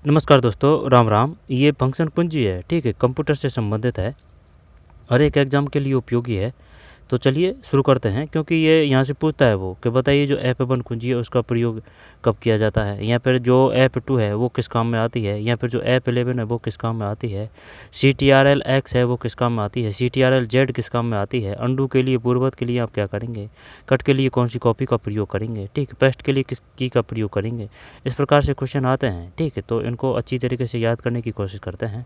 नमस्कार दोस्तों, राम राम। ये फंक्शन कुंजी है, ठीक है, कंप्यूटर से संबंधित है, हर एक एग्ज़ाम के लिए उपयोगी है। तो चलिए शुरू करते हैं, क्योंकि ये यहाँ से पूछता है वो कि बताइए जो F1 कुंजी है उसका प्रयोग कब किया जाता है, या फिर जो F2 है वो किस काम में आती है, या फिर जो F11 है वो किस काम में आती है, CTRL-X है वो किस काम में आती है, CTRL-Z किस काम में आती है, अंडू के लिए पूर्ववत के लिए आप क्या करेंगे, कट के लिए कौन सी कॉपी का प्रयोग करेंगे, ठीक, पेस्ट के लिए किस की का प्रयोग करेंगे। इस प्रकार से क्वेश्चन आते हैं, ठीक है। तो इनको अच्छी तरीके से याद करने की कोशिश करते हैं।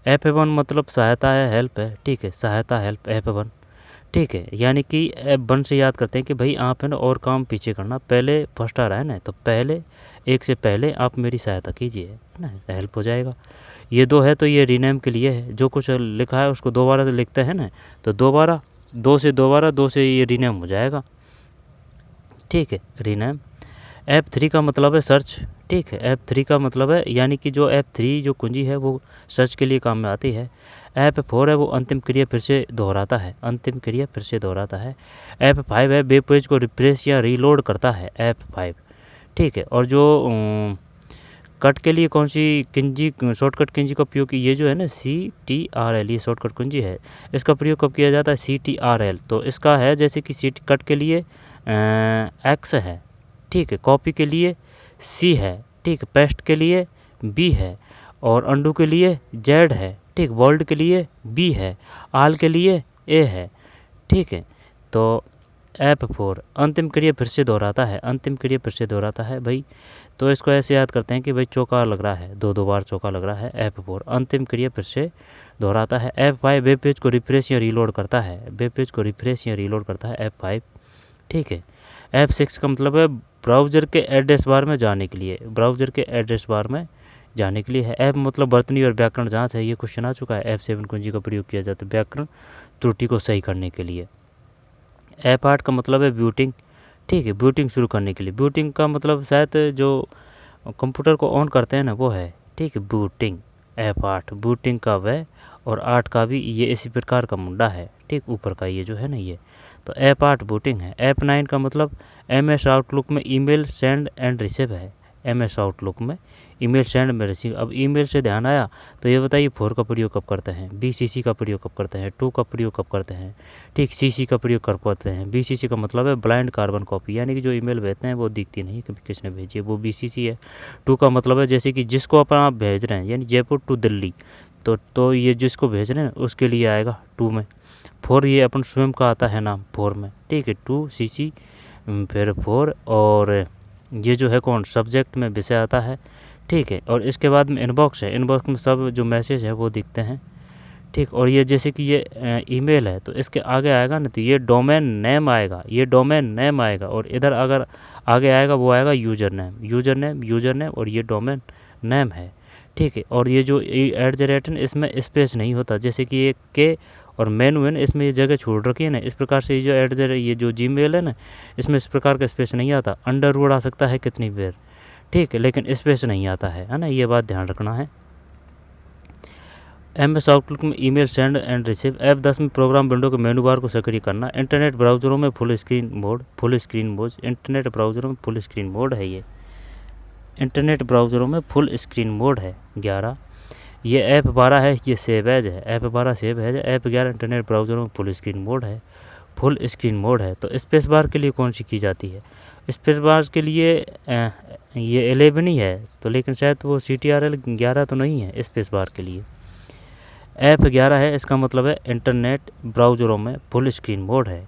F1 मतलब सहायता है, हेल्प है, ठीक है, सहायता हेल्प F1, ठीक है। यानी कि F1 से याद करते हैं कि भाई आप है ना और काम पीछे करना, पहले फर्स्ट आ रहा है ना, तो पहले एक से पहले आप मेरी सहायता कीजिए, है ना, हेल्प हो जाएगा। ये 2 है तो ये रीनेम के लिए है, जो कुछ लिखा है उसको दोबारा से लिखते हैं ना, तो दोबारा 2 से ये रीनेम हो जाएगा, ठीक है, रीनेम। F3 का मतलब है सर्च, ठीक है, F3 का मतलब है यानी कि जो F3 जो कुंजी है वो सर्च के लिए काम में आती है। F4 है वो अंतिम क्रिया फिर से दोहराता है, अंतिम क्रिया फिर से दोहराता है। F5 है वेब पेज को रिफ्रेश या रीलोड करता है, F5, ठीक है। और जो कट के लिए कौन सी कुंजी, शॉर्टकट कुंजी का उपयोग, ये जो है ना CTRL, ये शॉर्टकट कुंजी है, इसका प्रयोग कब किया जाता है, CTRL। तो इसका है जैसे कि कट के लिए X है, ठीक है, कॉपी के लिए C है, ठीक, पेस्ट के लिए B है, और अंडू के लिए Z है, ठीक, वर्ल्ड के लिए B है, आल के लिए A है, ठीक है। तो F4 अंतिम क्रिया फिर से दोहराता है, अंतिम क्रिया फिर से दोहराता है भाई। तो इसको ऐसे याद करते हैं कि भाई चौका लग रहा है, दो बार चौका लग रहा है। F4 अंतिम क्रिया फिर से दोहराता है। F5 वेब पेज को रिफ्रेश या रीलोड करता है, वेब पेज को रिफ्रेश या रीलोड करता है, F5, ठीक है। F6 का मतलब है ब्राउज़र के एड्रेस बार में जाने के लिए, ब्राउज़र के एड्रेस बार में जाने के लिए है। F मतलब वर्तनी और व्याकरण जांच है, ये क्वेश्चन आ चुका है। F7 कुंजी का प्रयोग किया जाता है व्याकरण त्रुटि को सही करने के लिए। F8 का मतलब है बूटिंग, ठीक है, बूटिंग शुरू करने के लिए। बूटिंग का मतलब शायद जो कंप्यूटर को ऑन करते हैं ना वो है, ठीक है, बूटिंग। F8 बूटिंग का वह और 8 का भी, ये इसी प्रकार का मुंडा है, ठीक, ऊपर का ये जो है ना ये, तो F8 बूटिंग है। F9 का मतलब MS आउटलुक में ईमेल सेंड एंड रिसीव है, MS आउटलुक में ईमेल सेंड में रिसीव। अब ईमेल से ध्यान आया तो ये बताइए 4 का प्रयोग कब करते हैं, BCC का प्रयोग कब करते हैं, 2 का प्रयोग कब करते हैं, ठीक, CC का प्रयोग कर पाते हैं। BCC का मतलब है ब्लाइंड कार्बन कॉपी, यानी कि जो ईमेल भेजते हैं वो दिखती नहीं कि किसने भेजी है, वो BCC है। 2 का मतलब है जैसे कि जिसको अपन आप भेज रहे हैं, यानी जयपुर टू दिल्ली, तो ये जिसको भेज रहे हैं उसके लिए आएगा 2 में। 4 ये अपन स्वयं का आता है नाम 4 में, ठीक है, 2 CC फिर 4, और ये जो है कौन, सब्जेक्ट में विषय आता है, ठीक है। और इसके बाद में इनबॉक्स है, इनबॉक्स में सब जो मैसेज है वो दिखते हैं, ठीक। और ये जैसे कि ये ईमेल है तो इसके आगे आएगा ना, तो ये डोमेन नेम आएगा, ये डोमेन नेम आएगा, और इधर अगर आगे आएगा वो आएगा यूजर नेम, यूजर नेम, और ये डोमेन नेम है, ठीक है। और ये जो @ इसमें स्पेस नहीं होता, जैसे कि ये के और मेन इसमें ये जगह छोड़ रखी है ना, इस प्रकार से ये जो ये जो Gmail है ना, इसमें इस प्रकार का स्पेस नहीं आता। अंडरवुड आ सकता है कितनी बार, ठीक है, लेकिन स्पेस नहीं आता है ना, ये बात ध्यान रखना है। MS आउटलुक में email send and receive. F10 में प्रोग्राम विंडो के मेनू बार को सक्रिय करना। इंटरनेट ब्राउज़रों में फुल स्क्रीन मोड, इंटरनेट ब्राउज़रों में फुल स्क्रीन मोड है, ये इंटरनेट ब्राउज़रों में फुल स्क्रीन मोड है 11। ये F12 है, ये सेव एज है, F12 सेव एज है। F11 इंटरनेट ब्राउज़रों में फुल स्क्रीन मोड है, फुल स्क्रीन मोड है। तो स्पेस बार के लिए कौन सी की जाती है, स्पेस बार के लिए ये 11 ही है, तो लेकिन शायद वो CTRL 11 तो नहीं है स्पेस बार के लिए। F11 है, इसका मतलब है इंटरनेट ब्राउज़रों में फुल स्क्रीन मोड है।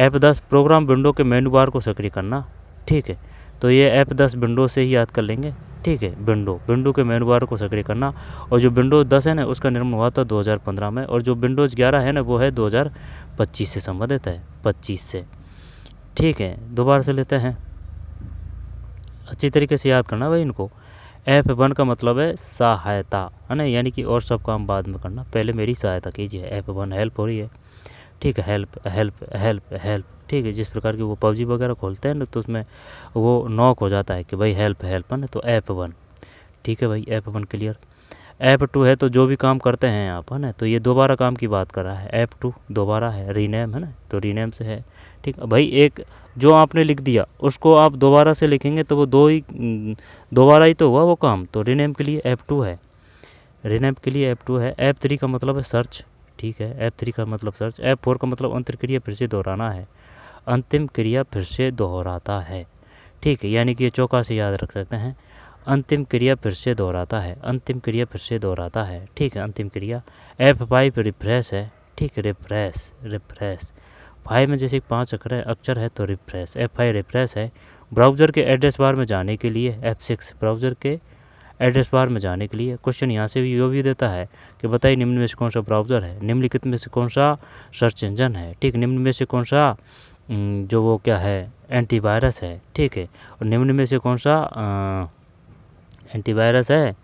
F10 प्रोग्राम विंडो के मेनू बार को सक्रिय करना, ठीक है। तो ये F10 विंडो से ही याद कर लेंगे, ठीक है, विंडो के मेनू बार को सक्रिय करना। और जो विंडोज़ 10 है ना उसका निर्माण हुआ था 2015 में, और जो विंडोज़ 11 है ना वो है 2025 से संबंधित है, 25 से, ठीक है। दोबारा से लेते हैं, अच्छी तरीके से याद करना भाई इनको। F1 का मतलब है सहायता, है ना, यानी कि और सब काम बाद में करना, पहले मेरी सहायता कीजिए। F1 हेल्प हो रही है, ठीक है, हेल्प हेल्प हेल्प हेल्प, ठीक है। जिस प्रकार की वो PUBG वगैरह खोलते हैं ना तो उसमें वो नॉक हो जाता है कि भाई हेल्प हेल्प है ना, तो F1, ठीक है भाई, F1 क्लियर। F2 है तो जो भी काम करते हैं आप, है ना, तो ये दोबारा काम की बात कर रहा है। F2 दोबारा है, रीनेम है ना, तो रीनेम से है। ठीक भाई, एक जो आपने लिख दिया उसको आप दोबारा से लिखेंगे तो वो दोबारा ही तो हुआ वो काम, तो रीनेम के लिए F2 है, रीनेम के लिए F2 है। F3 का मतलब है सर्च, ठीक है, F3 का मतलब सर्च। F4 का मतलब अंतिम क्रिया फिर से दोहराना है, अंतिम क्रिया फिर से दोहराता है, ठीक है, यानी कि ये चौका से याद रख सकते हैं, अंतिम क्रिया फिर से दोहराता है, अंतिम क्रिया फिर से दोहराता है, ठीक है, अंतिम क्रिया। F5 रिफ्रेश है, ठीक है, रिफ्रेश रिफ्रेश, 5 में जैसे 5 अक्षर है तो रिफ्रेश, F5 रिफ्रेश है। ब्राउज़र के एड्रेस बार में जाने के लिए F6, ब्राउज़र के एड्रेस बार में जाने के लिए। क्वेश्चन यहाँ से भी यो भी देता है कि बताइए निम्न में से कौन सा ब्राउज़र है, निम्नलिखित में से कौन सा सर्च इंजन है, ठीक, निम्न में से कौन सा जो वो क्या है एंटीवायरस है, ठीक है, और निम्न में से कौन सा एंटीवायरस है,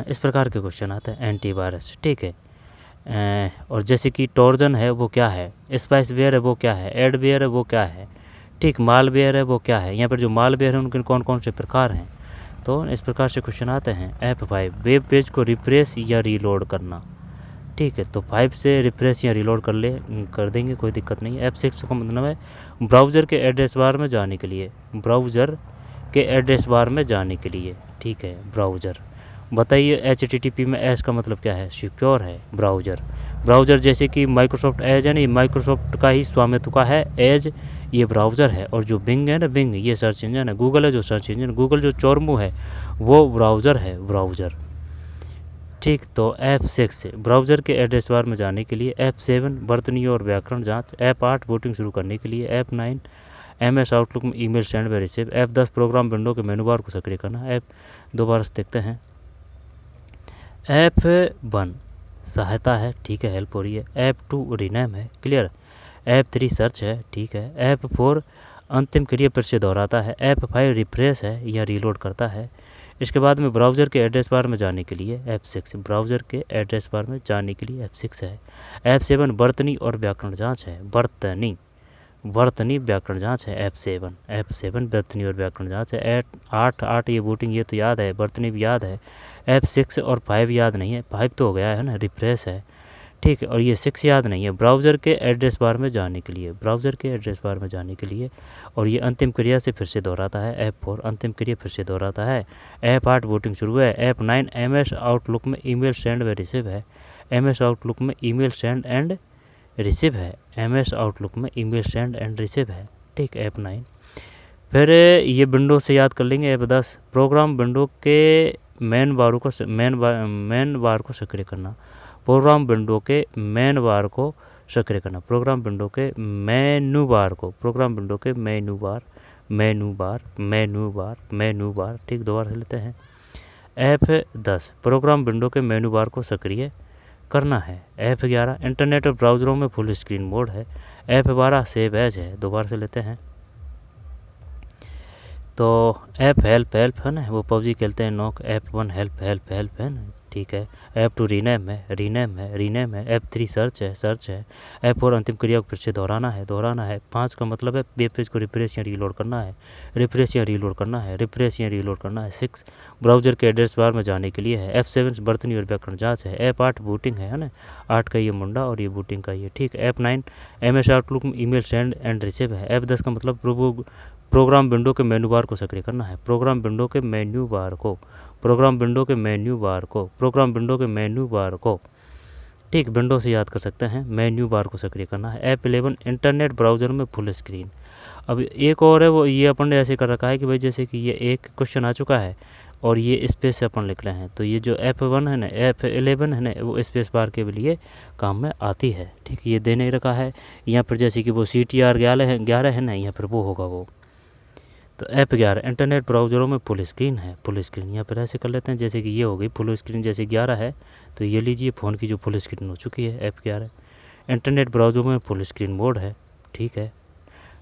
इस प्रकार के क्वेश्चन आते हैं, एंटीवायरस, ठीक है। और जैसे कि टॉर्जन है वो क्या है, स्पाइसवेयर है वो क्या है, एडवेयर है वो क्या है, ठीक, मालवेयर है वो क्या है। यहाँ पर जो मालवेयर है उनके कौन कौन से प्रकार हैं, तो इस प्रकार से क्वेश्चन आते हैं। F5 वेब पेज को रिफ्रेश या रीलोड करना, ठीक है, तो 5 से रिफ्रेश या रीलोड कर देंगे, कोई दिक्कत नहीं है। F6 का मतलब है ब्राउज़र के एड्रेस बार में जाने के लिए, ब्राउज़र के एड्रेस बार में जाने के लिए, ठीक है, ब्राउज़र। बताइए HTTP में एज का मतलब क्या है, सिक्योर है, ब्राउज़र। ब्राउज़र जैसे कि माइक्रोसॉफ्ट एज है ना, माइक्रोसॉफ्ट का ही स्वामित्व का है, एज ये ब्राउज़र है। और जो बिंग है ना, बिंग ये सर्च इंजन है, गूगल है जो सर्च इंजन, गूगल जो चोरमू है वो ब्राउज़र है, ब्राउज़र, ठीक। तो F6 ब्राउज़र के एड्रेस बार में जाने के लिए, F7 वर्तनी और व्याकरण जांच, F8 वोटिंग शुरू करने के लिए, F9 MS आउटलुक में ईमेल सेंड व रिसीव, F10 प्रोग्राम विंडो के मेनू बार को सक्रिय करना। दोबारा से देखते हैं। F1 सहायता है, ठीक है, हेल्प हो रही है। F2 रीनेम है, क्लियर। F3 सर्च है, ठीक है। F4 अंतिम क्रिया फिर से दोहराता है। F5 रिफ्रेश है या रीलोड करता है। इसके बाद में ब्राउज़र के एड्रेस बार में जाने के लिए F6, ब्राउज़र के एड्रेस बार में जाने के लिए F6 है। F7 वर्तनी और व्याकरण जांच है, वर्तनी व्याकरण जांच है F7 वर्तनी और व्याकरण जांच है। 8 ये वोटिंग ये तो याद है, वर्तनी भी याद है। F6 और 5 याद नहीं है, 5 तो हो गया है ना, रिफ्रेश है, ठीक है, और ये 6 याद नहीं है। ब्राउज़र के एड्रेस बार में जाने के लिए, ब्राउज़र के एड्रेस बार में जाने के लिए, और ये अंतिम क्रिया से फिर से दोहराता है। F4 अंतिम क्रिया फिर से दोहराता है। F8 वोटिंग शुरू है। F9 MS आउटलुक में ईमेल सेंड व रिसीव है, MS आउटलुक में ईमेल सेंड एंड रिसीव है, MS आउटलुक में ईमेल सेंड एंड रिसीव है, ठीक, F9। फिर ये विंडो से याद कर लेंगे। F10 प्रोग्राम विंडो के मेन बार को सक्रिय करना, प्रोग्राम विंडो के मेन बार को सक्रिय करना, प्रोग्राम विंडो के मेनू बार को, प्रोग्राम विंडो के मेनू बार, ठीक, दोबारा से लेते हैं। F10 प्रोग्राम विंडो के मेनू बार को सक्रिय करना है। F11 इंटरनेट और ब्राउज़रों में फुल स्क्रीन मोड है। F12 सेव एज है, दोबारा से लेते हैं। तो F हेल्प है ना, वो पबजी खेलते हैं नॉक। F1 हेल्प है ना, ठीक है। F2 रीनेम है। F3 सर्च है। F4 अंतिम क्रिया को फिर से दोहराना है। 5 का मतलब है वेब पेज को रिफ्रेश या रीलोड करना है। 6 ब्राउज़र के एड्रेस बार में जाने के लिए है। F7 वर्तनी और व्याकरण जांच है। F8 बूटिंग है ना, 8 का ये मुंडा और ये बूटिंग का ये, ठीक। F9 MS आउटलुक में ईमेल सेंड एंड रिसीव है। F10 का मतलब प्रोग्राम विंडो के मेनू बार को सक्रिय करना है। प्रोग्राम विंडो के मेन्यू बार को, ठीक, विंडो से याद कर सकते हैं, मेन्यू बार को सक्रिय करना है। F11 इंटरनेट ब्राउज़र में फुल स्क्रीन। अब एक और है, वो ये अपन ने ऐसे कर रखा है कि भाई जैसे कि ये एक क्वेश्चन आ चुका है और ये स्पेस से अपन लिख रहे हैं, तो ये जो F1 है ना, F11 है ना, वो स्पेस बार के लिए काम में आती है, ठीक। ये दे नहीं रखा है यहाँ पर, जैसे कि वो CTR 11 है ना, यहाँ पर वो होगा वो। तो F11 इंटरनेट ब्राउज़रों में फुल स्क्रीन है, यहाँ पर ऐसे कर लेते हैं, जैसे कि ये हो गई फुल स्क्रीन, जैसे 11 है तो ये लीजिए फ़ोन की जो फुल स्क्रीन हो चुकी है F11। इंटरनेट ब्राउज़रों में फुल स्क्रीन मोड है, ठीक है।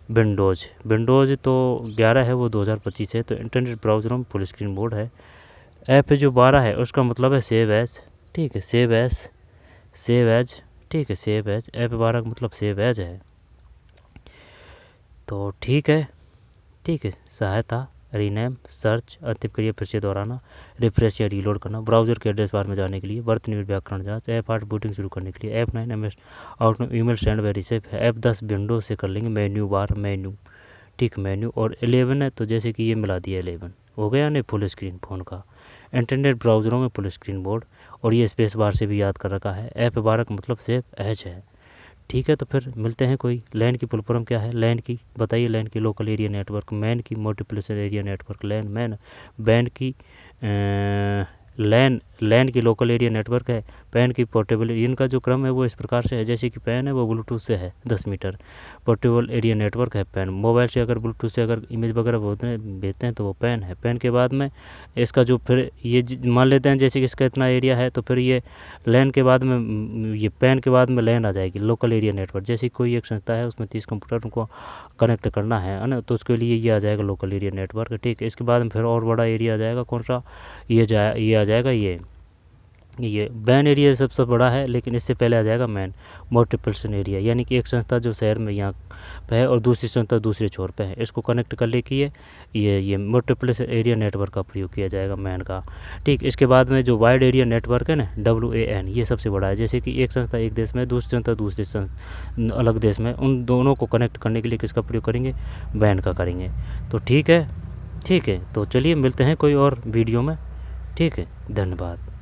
विंडोज़ तो 11 है, वो 2025 है, तो इंटरनेट ब्राउज़रों में फुल स्क्रीन मोड है। F जो 12 है उसका मतलब है सेव एज, ठीक है, सेव एज, ठीक है, सेव एज। F12 का मतलब सेव एज है, तो ठीक है, सहायता रीनेम, सर्च, अंतिम क्रिया फिर से दोहराना, रिफ्रेश या रीलोड करना, ब्राउज़र के एड्रेस बार में जाने के लिए, वर्तमान व्याकरण जांच, ऐप 8 बूटिंग शुरू करने के लिए, app 9 MS outlook email send व रिसीव है, ऐप 10 विंडो से कर लेंगे, मेन्यू बार मेन्यू, ठीक मेन्यू, और 11 है तो जैसे कि ये मिला दिया 11 हो गया नहीं फुल स्क्रीन फ़ोन का। इंटरनेट ब्राउज़रों में फुल स्क्रीन मोड, और ये स्पेस बार से भी याद कर रखा है। ऐप 12 का मतलब सेव एज है। ठीक है, तो फिर मिलते हैं। कोई लैन की फुल फॉर्म क्या है? लैन की बताइए। लैन की लोकल एरिया नेटवर्क, मैन की multiplexer area network, LAN MAN, band की लैन की लोकल एरिया नेटवर्क है, पैन की पोर्टेबल। इनका जो क्रम है वो इस प्रकार से है, जैसे कि पैन है वो ब्लूटूथ से है 10 मीटर, पोर्टेबल एरिया नेटवर्क है पैन। मोबाइल से अगर ब्लूटूथ से अगर इमेज वगैरह भेजते हैं तो वो पैन है। पैन के बाद में इसका जो फिर ये मान लेते हैं जैसे कि इसका इतना एरिया है, तो फिर ये लैन के बाद में ये पैन के बाद में लैन आ जाएगी, लोकल एरिया नेटवर्क। जैसे कोई एक संस्था है उसमें 30 कंप्यूटर उनको कनेक्ट करना है ना, तो उसके लिए ये आ जाएगा लोकल एरिया नेटवर्क। ठीक है, इसके बाद में फिर और बड़ा एरिया आ जाएगा, कौन सा? ये आ जाएगा ये बैन एरिया सबसे बड़ा है, लेकिन इससे पहले आ जाएगा मैन मल्टीप्लेक्सन एरिया, यानी कि एक संस्था जो शहर में यहाँ पे है और दूसरी संस्था दूसरे छोर पे है, इसको कनेक्ट कर ले कि ये मल्टीप्लेक्सन एरिया नेटवर्क का प्रयोग किया जाएगा मैन का। ठीक, इसके बाद में जो वाइड एरिया नेटवर्क है ना, WAN, ये सबसे बड़ा है। जैसे कि एक संस्था एक देश में, दूसरी संस्था दूसरे अलग देश में, उन दोनों को कनेक्ट करने के लिए किसका प्रयोग करेंगे? बैन का करेंगे। तो ठीक है, तो चलिए मिलते हैं कोई और वीडियो में। ठीक है, धन्यवाद।